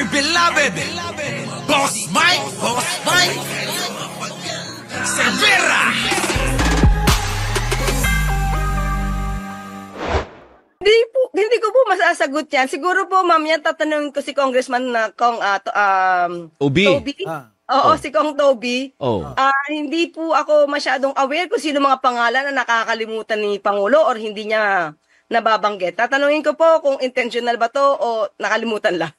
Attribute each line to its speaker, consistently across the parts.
Speaker 1: my beloved Boss Mike, Cervera.
Speaker 2: Hindi ko po masasagot yan. Siguro po, ma'am, yan tatanungin ko si Congressman na
Speaker 3: Toby.
Speaker 2: Oo, si Kong Toby.
Speaker 3: Oh.
Speaker 2: Hindi po ako masyadong aware kung sino mga pangalan na nakakalimutan ni Pangulo or hindi niya nababanggit. Tatanungin ko po kung intentional ba to o nakalimutan lang.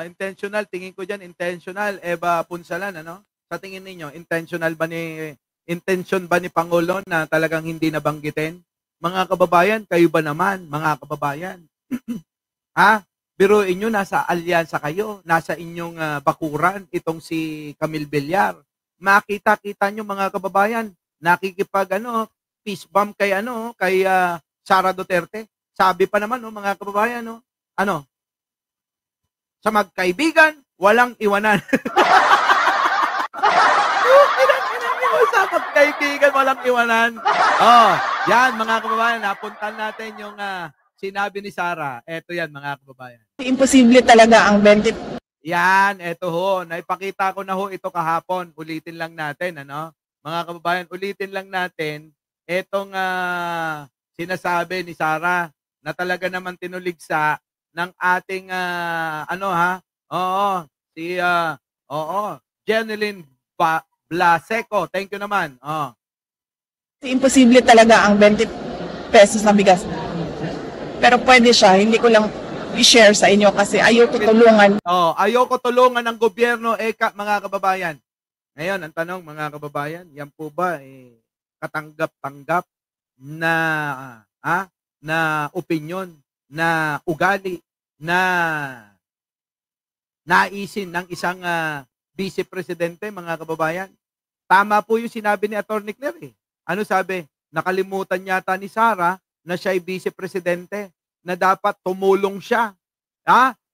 Speaker 4: Intentional. Tingin ko dyan, intentional. Eva Punsalan, ano? Sa tingin ninyo, intention ba ni Pangulo na talagang hindi nabanggitin? Mga kababayan, kayo ba naman, mga kababayan? Biruin nyo, nasa alyansa kayo, nasa inyong bakuran, itong si Camille Villar. Makita-kita nyo, mga kababayan, nakikipag peace bomb kay Sara Duterte. Sabi pa naman, mga kababayan, sa magkaibigan, walang iwanan. Sa magkaibigan, walang iwanan. Yan, mga kababayan, napuntan natin yung sinabi ni Sara. Eto yan, mga kababayan.
Speaker 5: Imposible talaga ang 20.
Speaker 4: Yan, eto ho. Naipakita ko na ho ito kahapon. Ulitin lang natin, Mga kababayan, ulitin lang natin etong sinasabi ni Sara na talaga naman tinuligsa ng ating Jeneline Blaseco. Thank you naman.
Speaker 5: Imposible talaga ang 20 pesos na bigas. Pero pwede siya, hindi ko lang i-share sa inyo kasi ayoko tulungan.
Speaker 4: Ayoko tulungan ng gobyerno, mga kababayan. Ngayon, ang tanong, mga kababayan, yan po ba katanggap-tanggap na opinyon, na ugali, na naisin ng isang vice presidente, mga kababayan? Tama po yung sinabi ni Atty. Claire. Ano sabi? Nakalimutan yata ni Sara na siya ay vice presidente, na dapat tumulong siya.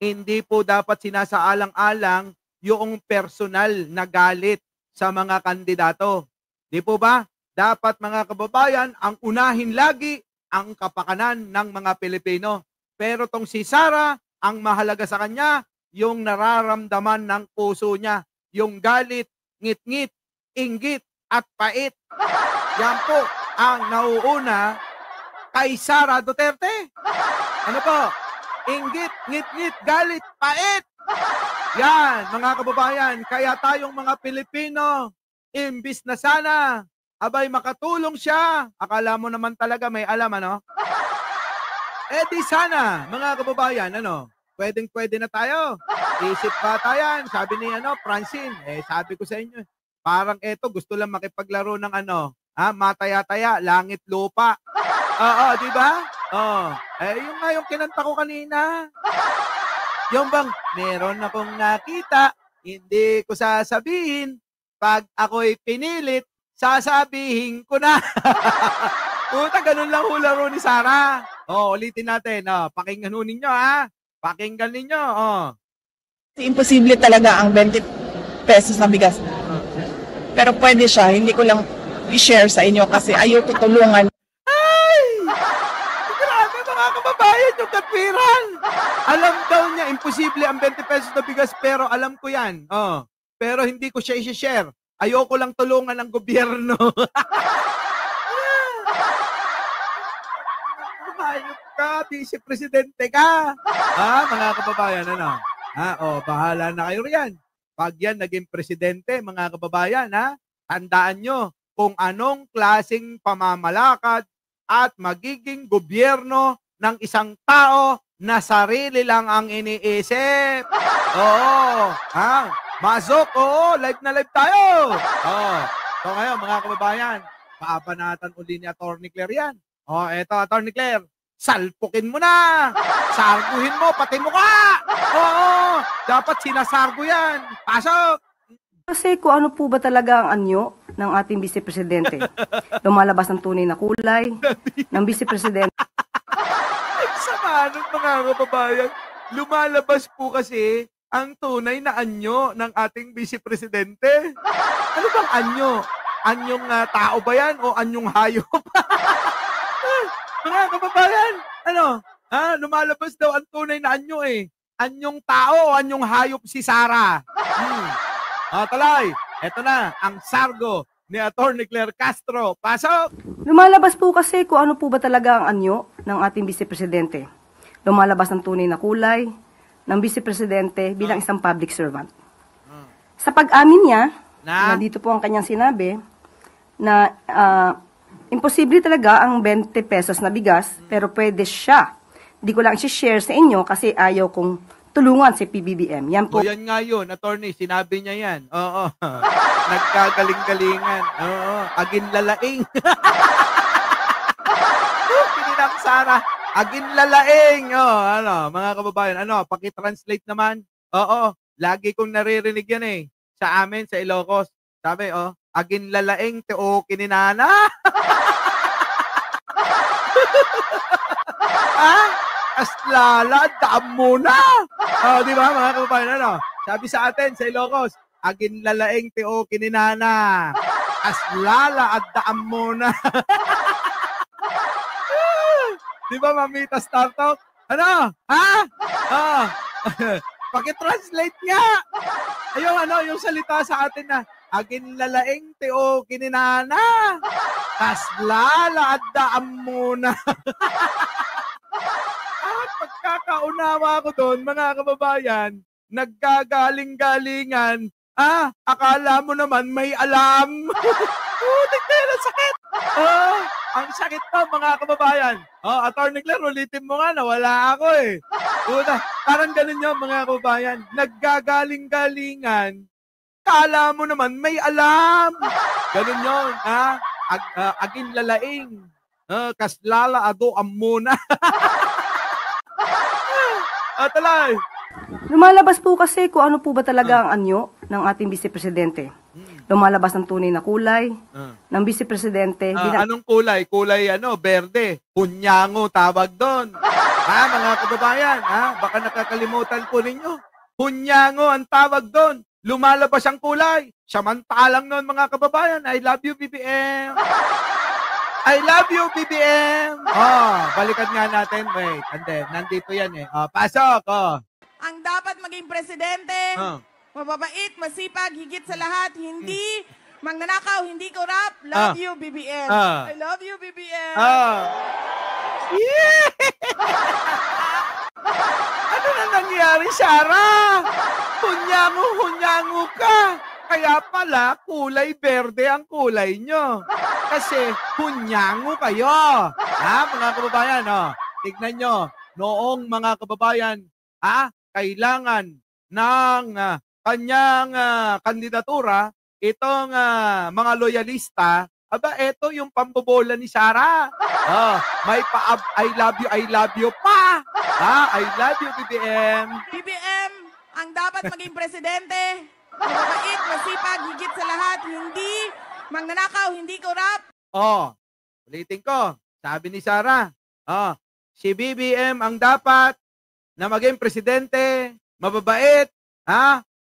Speaker 4: Hindi po dapat sinasaalang-alang yung personal na galit sa mga kandidato. Di po ba? Dapat, mga kababayan, ang unahin lagi ang kapakanan ng mga Pilipino. Pero tong si Sara, ang mahalaga sa kanya, yung nararamdaman ng puso niya, yung galit, ngit-ngit, inggit, at pait. Yan po ang nauuna kay Sara Duterte. Ano po? Inggit, ngit-ngit, galit, pait. Yan, mga kababayan, kaya tayong mga Pilipino, imbis na sana, abay makatulong siya. Akala mo naman talaga may alam, di sana, mga kababayan, pwedeng-pwede na tayo. Isip bata yan. Sabi ni Francine, sabi ko sa inyo, parang gusto lang makipaglaro ng mataya-taya, langit lupa. Di ba? Yung nga yung kinanta ko kanina. Yung bang, meron akong nakita, hindi ko sasabihin, pag ako'y pinilit, sasabihin ko na. Puta, ganun lang hularo ni Sara. Ulitin natin. Pakinggan ninyo, Pakinggan ninyo,
Speaker 5: Imposible talaga ang 20 pesos na bigas. Pero pwede siya, hindi ko lang i-share sa inyo kasi ayoko tulungan.
Speaker 4: Ay! Grabe, mga kababayan, yung katwiran. Alam daw niya, imposible ang 20 pesos na bigas, pero alam ko yan. Pero hindi ko siya i-share. Ayoko lang tulungan ng gobyerno. Ayok ka, vice-presidente ka. Mga kababayan, bahala na kayo riyan. Pag yan naging presidente, mga kababayan, tandaan nyo kung anong klaseng pamamalakad at magiging gobyerno ng isang tao na sarili lang ang iniisip. Masok, live na live tayo. So ngayon, mga kababayan, paabanatan uli ni Atty. Claire yan. Eto, Atty. Claire, salpukin mo na. Sarguhin mo, pati mukha. Dapat sinasargo yan. Pasok.
Speaker 2: Kasi kung ano po ba talaga ang anyo ng ating vice-presidente. Lumalabas ang tunay na kulay ng vice-presidente.
Speaker 4: Sama nun, mga kababayan. Lumalabas po kasi ang tunay na anyo ng ating vice-presidente. Ano bang anyo? Anyong tao ba yan o anyong hayop? Mga kababayan, lumalabas daw ang tunay na anyo Anyong tao, anyong hayop si Sara. Tuloy. Ito na, ang sargo ni Atty. Claire Castro. Pasok!
Speaker 2: Lumalabas po kasi kung ano po ba talaga ang anyo ng ating Vice Presidente. Lumalabas ang tunay na kulay ng Vice Presidente bilang isang public servant. Sa pag-amin niya, na dito po ang kanyang sinabi, na imposible talaga ang 20 pesos na bigas, pero pwede siya. Hindi ko lang i-share sa inyo kasi ayaw kong tulungan si PBBM. Yan po.
Speaker 4: O yan nga yun, attorney, sinabi niya yan. Oo. Nagkagaling-galingan. Oo. Agin lalaing. Pininang Sara. Agin lalaing. Mga kababayan, pakitranslate naman. Oo. Lagi kong naririnig yan eh. Sa amin, sa Ilocos. Sabi, agin lalaing, teo kininana. Aslala, daan muna. Di ba mga kababayan, sabi sa atin, sa Ilocos, agin lalaing, teo kininana. Aslala, at daan muna. Di ba, Mamita Startup? Pakitranslate nga. Yung salita sa atin na, agin lalaing, teo kininana. Aslala, at daan muna. Pagkakaunawa ko doon, mga kababayan, naggagaling-galingan, akala mo naman may alam. Tignan, sakit. Ang sakit to, mga kababayan. Atty. Claire, ulitin mo nga, nawala ako eh. Parang ganun yun, mga kababayan. Naggagaling-galingan, akala mo naman may alam. Ganun yun, agin lalaing. Kaslala, ado, amuna. Talay.
Speaker 2: Lumalabas po kasi kung ano po ba talaga ang anyo ng ating Vice Presidente. Lumalabas ang tunay na kulay ng Vice Presidente.
Speaker 4: Anong kulay? Kulay berde. Hunyango tawag doon. Mga kababayan, baka nakakalimutan po ninyo. Hunyango ang tawag doon. Lumalabas ang kulay. Samantalang noon, mga kababayan, I love you, BBM. I love you, BBM! Balikan nga natin. Wait, and then, nandito yan eh. Pasok!
Speaker 5: Ang dapat maging presidente, mababait, masipag, higit sa lahat, hindi magnanakaw, hindi corrupt. Love you, BBM. I love you, BBM.
Speaker 4: Ano na nangyari, Sara? Hunyango ka. Kaya pala, kulay berde ang kulay nyo. Kasi, hunyango kayo. Mga kababayan, tignan nyo, noong mga kababayan, kailangan ng kanyang kandidatura, itong mga loyalista, eto yung pambobola ni Sara. May I love you pa. I love you, BBM.
Speaker 5: BBM, ang dapat maging presidente, mababait, masipag, higit sa lahat, hindi magnanakaw, hindi corrupt.
Speaker 4: Ulitin ko. Sabi ni Sara, si BBM ang dapat na maging presidente, mababait,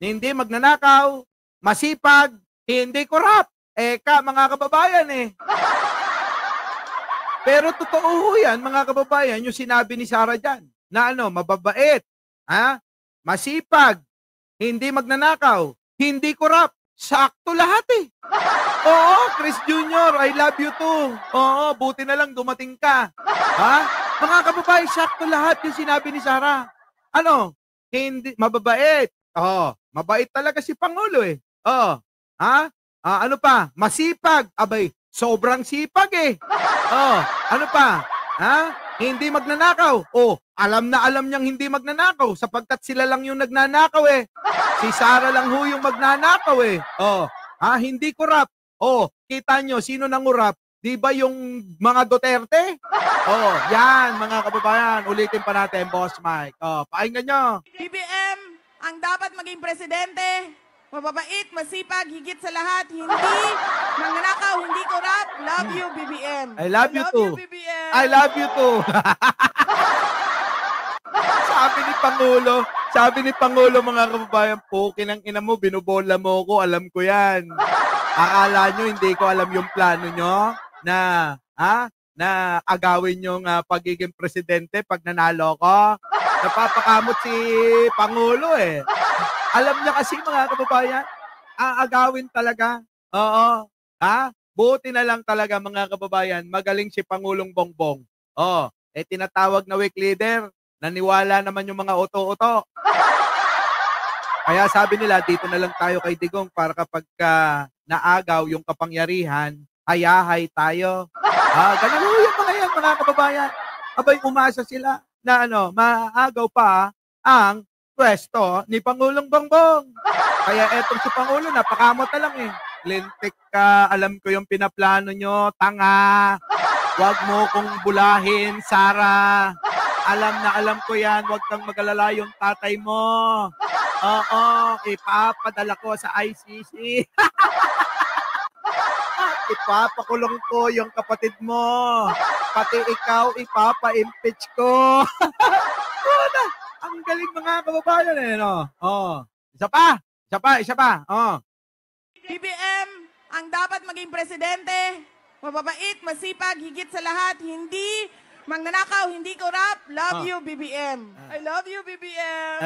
Speaker 4: hindi magnanakaw, masipag, hindi corrupt. Mga kababayan eh. Pero totoo yan, mga kababayan, yung sinabi ni Sara dyan, na mababait, masipag, hindi magnanakaw, hindi corrupt. Sakto lahat eh. Chris Jr., I love you too. Buti na lang dumating ka. Mga kababayan, sakto lahat yung sinabi ni Sara. Hindi, mababait. Mabait talaga si Pangulo eh. Ano pa? Masipag. Abay, sobrang sipag eh. Ano pa? Hindi magnanakaw. Alam na alam niyang hindi magnanakaw sapagkat sila lang yung nagnanakaw eh. Si Sara lang ho yung magnanakaw eh. Hindi corrupt. Kita nyo, sino nangurap? Di ba yung mga Duterte? Yan, mga kababayan. Ulitin pa natin, Boss Mike. Pakinggan nyo.
Speaker 5: BBM, ang dapat maging presidente, mababait, masipag, higit sa lahat, hindi magnanakaw, hindi corrupt. Love you, BBM.
Speaker 4: I love you too.
Speaker 5: BBM.
Speaker 4: I love you too. Sabi ni Pangulo, mga kababayan, kinang ina mo, binubola mo ko, alam ko yan. Akala nyo, hindi ko alam yung plano nyo na agawin yung pagiging presidente pag nanalo ko. Napapakamot si Pangulo eh. Alam niya kasi mga kababayan, aagawin talaga. Oo. Ha? Buti na lang talaga mga kababayan, magaling si Pangulong Bongbong. Oh, tinatawag na weak leader, naniwala naman yung mga uto-uto. Kaya sabi nila, dito na lang tayo kay Digong para kapag naagaw yung kapangyarihan, hayahay tayo. Ganun yung mga yan, mga kababayan. Abay, umasa sila na maagaw pa ang pwesto ni Pangulong Bongbong. Kaya etong si Pangulo, napakamot na lang eh. Lintik ka, alam ko yung pinaplano nyo, tanga. Huwag mo kong bulahin, Sara. Alam ko yan, huwag kang mag-alala yung tatay mo. Oo, ipapadala ko sa ICC. Ipapakulong ko yung kapatid mo. Pati ikaw, ipapa-impeach ko. Ang galing mga kababayan eh, no? Oh. Isa pa. Oh.
Speaker 5: BBM, ang dapat maging presidente, mababait, masipag, higit sa lahat, hindi magnanakaw, hindi corrupt. Love you, BBM. I love you, BBM.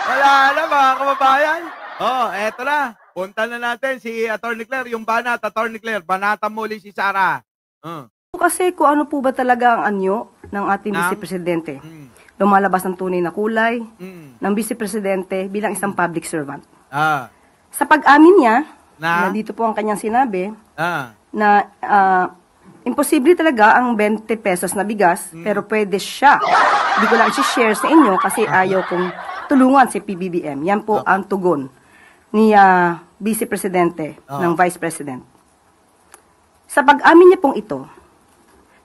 Speaker 4: Wala na mga kababayan. Oh, eto na. Punta na natin si Atty. Claire, yung banat, Atty. Claire, banata muli si Sara.
Speaker 2: Kasi kung ano po ba talaga ang anyo ng ating
Speaker 4: Ng?
Speaker 2: Vice Presidente. Lumalabas ng tunay na kulay ng Vice Presidente bilang isang public servant. Sa pag-amin niya, na dito po ang kanyang sinabi, na imposible talaga ang 20 pesos na bigas, pero pwede siya. Hindi ko lang i-share sa inyo kasi ayaw kong tulungan si PBBM. Yan po ang tugon ni Vice Presidente ng Vice President. Sa pag-amin niya pong ito,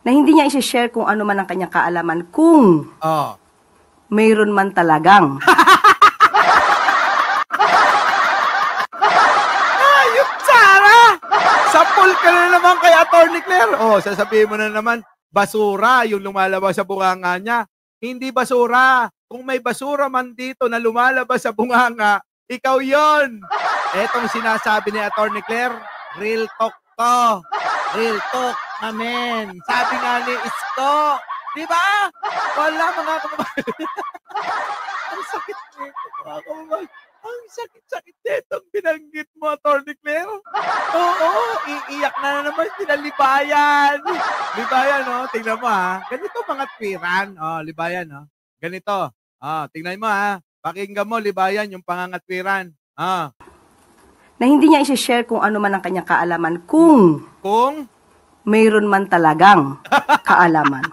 Speaker 2: na hindi niya i-share kung ano man ang kanyang kaalaman, kung mayroon man talagang.
Speaker 4: Ayop, Sara! Sapul ka na naman kay Atty. Claire. Oh, sasabihin mo na naman, basura yung lumalabas sa bunganga niya. Hindi basura. Kung may basura man dito na lumalabas sa bunganga, ikaw yon. Etong sinasabi ni Atty. Claire, real talk to. Real talk, amen. Sabi nga ni Isko, di ba? Wala mga kababayan. Ang sakit nito, mga kababayan. Ang sakit-sakit nito binanggit mo, Atty. Claire. Oo, iiyak na naman sila Libayan. Libayan, no? Tingnan mo, ha? Ganito mga twiran. Oh, Libayan, no? Ganito. Tingnan mo, ha? Pakinggan mo, Libayan, yung pangangatwiran.
Speaker 2: Na hindi niya i-share kung ano man ang kanyang kaalaman, kung mayroon man talagang kaalaman.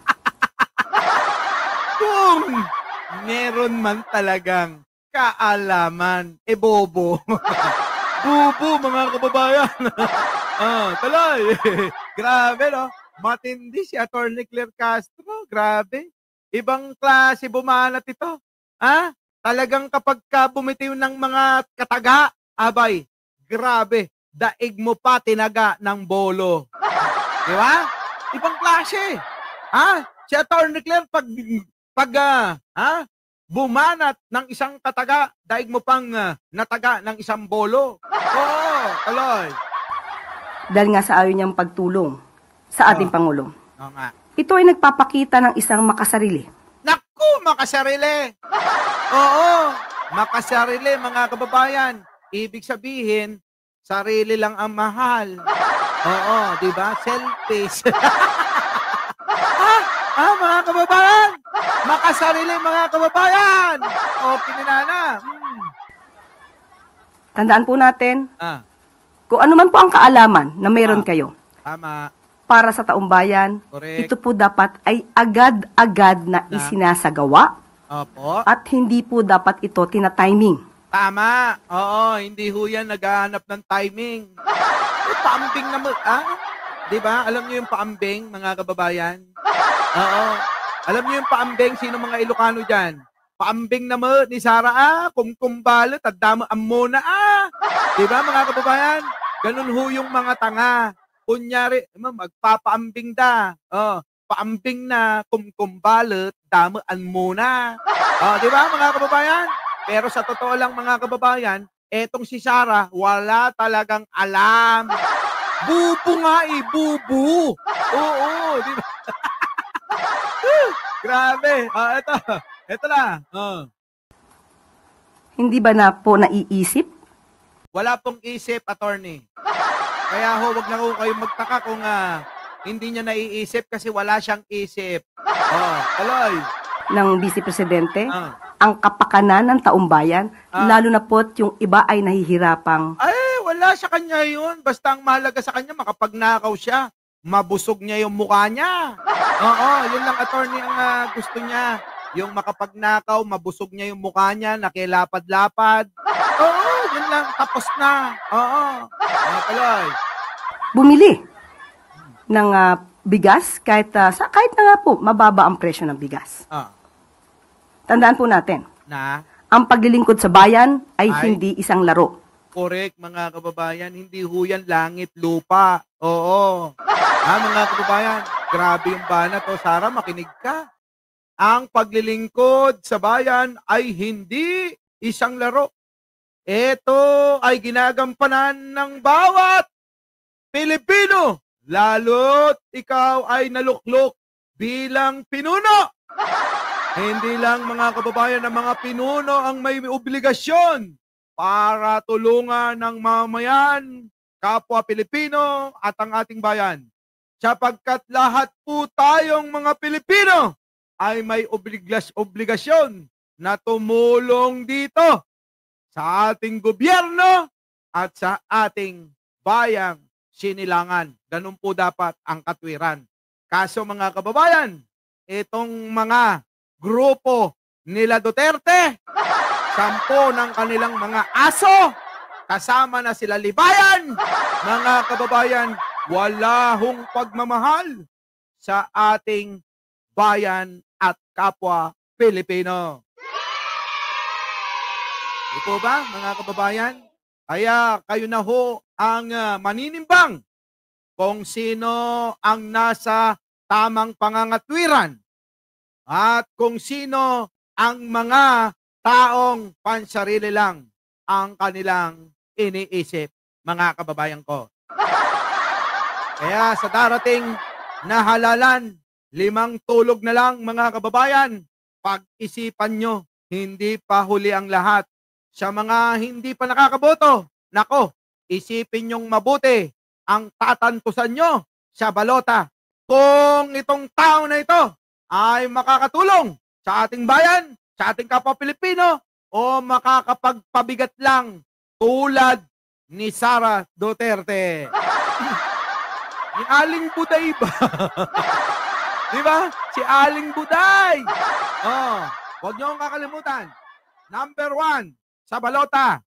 Speaker 4: Kung meron man talagang kaalaman, bobo. Bobo, mga kababayan. Tuloy. Grabe, no? Matindi si Atty. Claire Castro. Grabe. Ibang klase bumanat ito. Talagang kapag bumitiw ng mga kataga, abay, grabe, daig mo pa tinaga ng bolo. Di ba? Ibang klase. Si Atty. Claire, pag bumanat ng isang kataga, daig mo pang nataga ng isang bolo. Oo, tuloy.
Speaker 2: Dahil nga sa ayaw niyang pagtulong sa ating Pangulo.
Speaker 4: Oo nga.
Speaker 2: Ito ay nagpapakita ng isang makasarili.
Speaker 4: Naku, makasarili. Oo, makasarili mga kababayan. Ibig sabihin, sarili lang ang mahal. Oo, di ba? Selfish. Mga kababayan! Makasarili mga kababayan! O, kininana.
Speaker 2: Tandaan po natin, kung ano man po ang kaalaman na mayroon kayo,
Speaker 4: Tama.
Speaker 2: para sa taong bayan,
Speaker 4: Correct.
Speaker 2: ito po dapat ay agad-agad na isinasagawa
Speaker 4: Opo.
Speaker 2: at hindi po dapat ito tina-timing.
Speaker 4: Tama. Oo, hindi ho yan naghahanap ng timing. Paambing na mo. Di ba? Alam niyo yung paambing, mga kababayan? Oo. Alam niyo yung paambing, sino mga Ilocano dyan? Paambing na mo ni Sara, kumkumbalot, at damo amona, Di ba, mga kababayan? Ganun ho yung mga tanga. Kunyari, magpapaambing da. Paambing na, kumkumbalot, damo amona. Di ba, mga kababayan? Pero sa totoo lang, mga kababayan, etong si Sara, wala talagang alam. Bubo nga bubo. Oo, di ba? Grabe. Ito na.
Speaker 2: Hindi ba na po naiisip?
Speaker 4: Wala pong isip, attorney. Kaya wag na ho kayong magtaka kung hindi niya naiisip kasi wala siyang isip. Tuloy.
Speaker 2: Ng Vice Presidente ang kapakanan ng taumbayan, lalo na po't yung iba ay nahihirapang.
Speaker 4: Ay, wala sa kanya yun. Basta ang mahalaga sa kanya, makapagnakaw siya. Mabusog niya yung mukha niya. Oo, yun lang, attorney, ang gusto niya. Yung makapagnakaw, mabusog niya yung mukha niya, nakilapad-lapad. Oo, yun lang, tapos na. Oo. Tuloy.
Speaker 2: Bumili ng bigas kahit na nga po mababa ang presyo ng bigas. Tandaan po natin, ang paglilingkod sa bayan ay hindi isang laro.
Speaker 4: Correct, mga kababayan. Hindi ho yan langit, lupa. Oo. Mga kababayan, grabe yung banat. Sara, makinig ka. Ang paglilingkod sa bayan ay hindi isang laro. Ito ay ginagampanan ng bawat Pilipino. Lalo't ikaw ay naluklok bilang pinuno. Hindi lang, mga kababayan, ng mga pinuno ang may obligasyon para tulungan ng mamayan, kapwa Pilipino at ang ating bayan. Sapagkat lahat po tayong mga Pilipino ay may obligasyon na tumulong dito sa ating gobyerno at sa ating bayang sinilangan. Ganun po dapat ang katwiran. Kaso, mga kababayan, itong mga grupo nila Duterte, 10 ng kanilang mga aso, kasama na sila Libayan, mga kababayan, wala hong pagmamahal sa ating bayan at kapwa Pilipino. Ito ba, mga kababayan? Kaya kayo na ho ang maninimbang kung sino ang nasa tamang pangangatwiran at kung sino ang mga taong pansarili lang ang kanilang iniisip, mga kababayan ko. Kaya sa darating na halalan, 5 tulog na lang, mga kababayan, pag-isipan nyo, hindi pa huli ang lahat. Sa mga hindi pa nakakaboto, nako, isipin nyong mabuti ang tatantusan nyo sa balota. Kung itong tao na ito ay makakatulong sa ating bayan, sa ating kapwa Pilipino, o makakapagpabigat lang tulad ni Sara Duterte. Ni Aling Buday ba? Di ba? Si Aling Buday. Huwag niyo kakalimutan. Number 1 sa balota,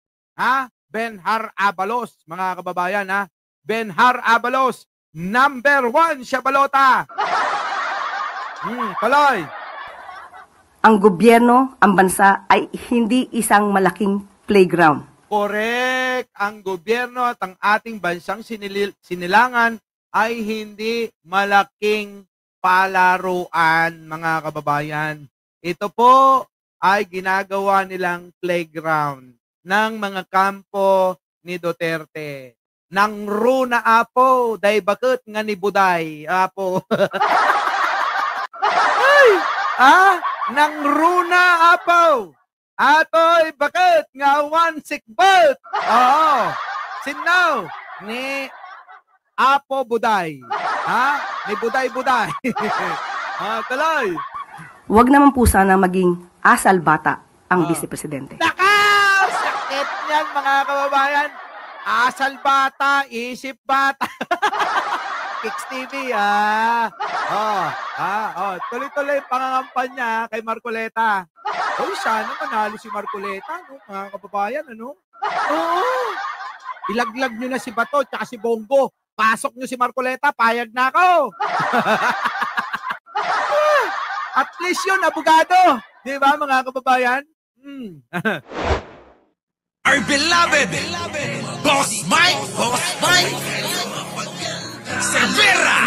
Speaker 4: Benhar Abalos, mga kababayan, Benhar Abalos, number 1 sa balota. Tuloy.
Speaker 2: Ang gobyerno, ang bansa ay hindi isang malaking playground.
Speaker 4: Correct. Ang gobyerno at ang ating bansang sinilangan ay hindi malaking palaruan, mga kababayan. Ito po ay ginagawa nilang playground ng mga kampo ni Duterte. Nang runa apo, day bakit nga ni Buday, apo. Nang runa apo, atoy bakit nga one sick boat. Sinaw ni Apo Buday. Ni Buday. Tuloy.
Speaker 2: Huwag naman po sana maging asal bata ang Vice Presidente.
Speaker 4: Nakaw! Sakit niyan, mga kababayan. Asal bata, isip bata. Kicks TV, tuloy-tuloy pangangampanya kay Marcoleta. Sana manalo si Marcoleta, no? Mga kababayan, ano? Ilaglag nyo na si Bato tsaka si Bongo. Pasok nyo si Marcoleta, payag na ako. At least yun, abogado. Di ba, mga kababayan?
Speaker 1: Our beloved Boss Mike Cervera.